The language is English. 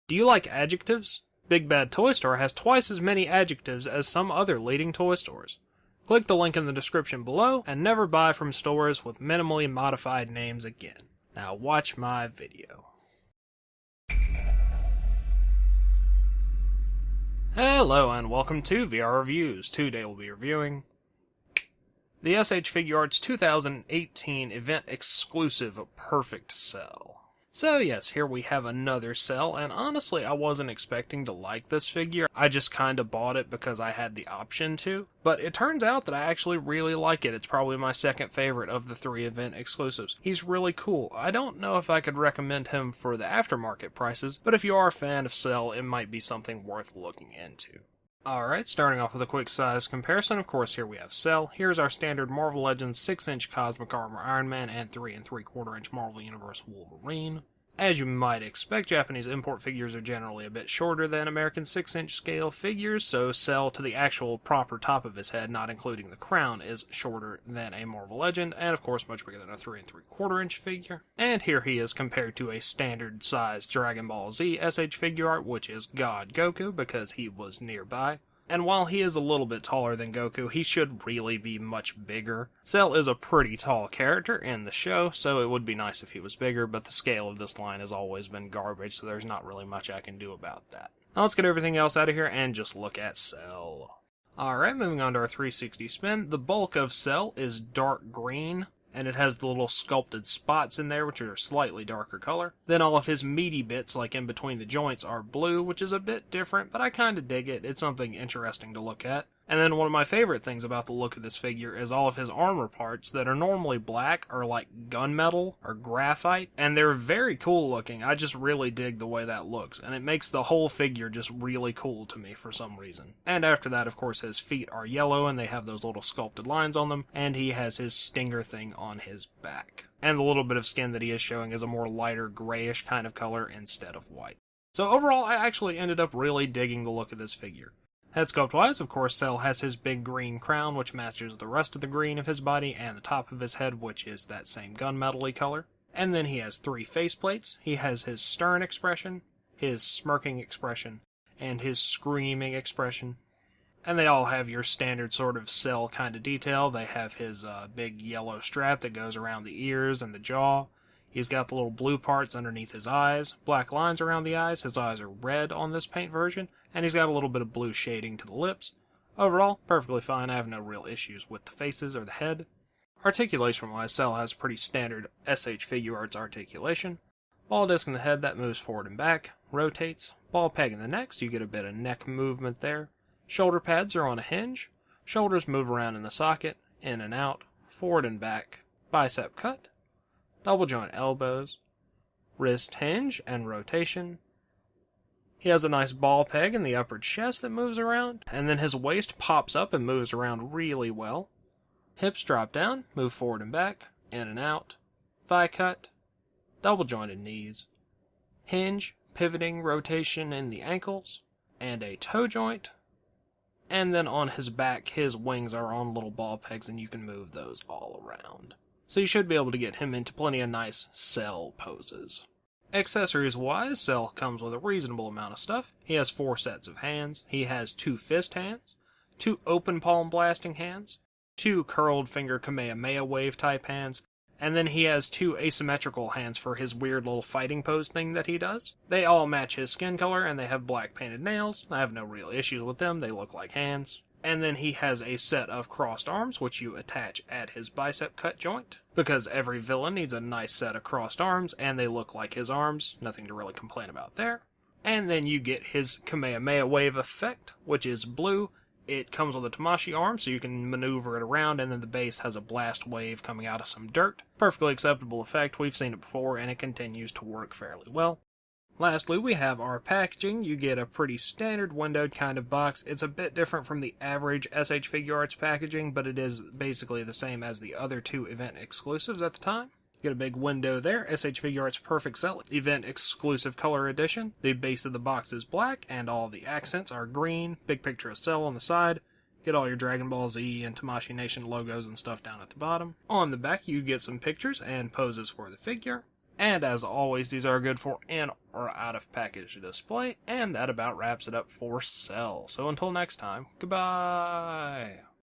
Do you like adjectives? Big Bad Toy Store has twice as many adjectives as some other leading toy stores. Click the link in the description below and never buy from stores with minimally modified names again. Now watch my video. Hello and welcome to VR Reviews. Today we'll be reviewing the S.H.Figuarts 2018 event exclusive P.E.R.F.E.C.T cell. So yes, here we have another cell, and honestly I wasn't expecting to like this figure. I just kinda bought it because I had the option to, but it turns out that I actually really like it. It's probably my second favorite of the 3 event exclusives. He's really cool. I don't know if I could recommend him for the aftermarket prices, but if you are a fan of Cell, it might be something worth looking into. Alright, starting off with a quick size comparison, of course here we have Cell. Here's our standard Marvel Legends 6-inch Cosmic Armor Iron Man and 3 3/4-inch Marvel Universe Wolverine. As you might expect, Japanese import figures are generally a bit shorter than American 6-inch scale figures, so Cell to the actual proper top of his head, not including the crown, is shorter than a Marvel Legend, and of course much bigger than a 3 3/4-inch figure. And here he is compared to a standard sized Dragon Ball Z S.H.Figuart, which is God Goku, because he was nearby. And while he is a little bit taller than Goku, he should really be much bigger. Cell is a pretty tall character in the show, so it would be nice if he was bigger, but the scale of this line has always been garbage, so there's not really much I can do about that. Now let's get everything else out of here and just look at Cell. Alright, moving on to our 360 spin. The bulk of Cell is dark green, and it has the little sculpted spots in there, which are a slightly darker color. Then all of his meaty bits, like in between the joints, are blue, which is a bit different, but I kinda dig it. It's something interesting to look at. And then one of my favorite things about the look of this figure is all of his armor parts that are normally black are like gunmetal or graphite, and they're very cool looking. I just really dig the way that looks, and it makes the whole figure just really cool to me for some reason. And after that, of course, his feet are yellow and they have those little sculpted lines on them, and he has his stinger thing on his back. And the little bit of skin that he is showing is a more lighter grayish kind of color instead of white. So overall, I actually ended up really digging the look of this figure. Head sculpt wise, of course, Cell has his big green crown, which matches the rest of the green of his body, and the top of his head, which is that same gunmetal-y color. And then he has 3 faceplates. He has his stern expression, his smirking expression, and his screaming expression. And they all have your standard sort of Cell kind of detail. They have his big yellow strap that goes around the ears and the jaw. He's got the little blue parts underneath his eyes, black lines around the eyes. His eyes are red on this paint version, and he's got a little bit of blue shading to the lips. Overall, perfectly fine. I have no real issues with the faces or the head. Articulation-wise, Cell has pretty standard S.H.Figuarts articulation. Ball disc in the head, that moves forward and back, rotates. Ball peg in the neck, so you get a bit of neck movement there. Shoulder pads are on a hinge. Shoulders move around in the socket, in and out, forward and back. Bicep cut. Double joint elbows, wrist hinge and rotation. He has a nice ball peg in the upper chest that moves around, and then his waist pops up and moves around really well. Hips drop down, move forward and back, in and out. Thigh cut, double jointed knees. Hinge, pivoting, rotation in the ankles, and a toe joint. And then on his back, his wings are on little ball pegs, and you can move those all around. So you should be able to get him into plenty of nice Cell poses. Accessories-wise, Cell comes with a reasonable amount of stuff. He has 4 sets of hands. He has 2 fist hands, 2 open palm blasting hands, 2 curled finger Kamehameha wave type hands, and then he has 2 asymmetrical hands for his weird little fighting pose thing that he does. They all match his skin color, and they have black painted nails. I have no real issues with them. They look like hands. And then he has a set of crossed arms, which you attach at his bicep cut joint. Because every villain needs a nice set of crossed arms, and they look like his arms. Nothing to really complain about there. And then you get his Kamehameha wave effect, which is blue. It comes with a Tamashii arm, so you can maneuver it around, and then the base has a blast wave coming out of some dirt. Perfectly acceptable effect. We've seen it before, and it continues to work fairly well. Lastly, we have our packaging. You get a pretty standard windowed kind of box. It's a bit different from the average S.H.Figuarts packaging, but it is basically the same as the other 2 event exclusives at the time. You get a big window there, S.H.Figuarts P.E.R.F.E.C.T event exclusive color edition. The base of the box is black, and all the accents are green. Big picture of Cell on the side. Get all your Dragon Ball Z and Tamashii Nation logos and stuff down at the bottom. On the back, you get some pictures and poses for the figure. And as always, these are good for in or out of package display, and that about wraps it up for sale. So until next time, goodbye!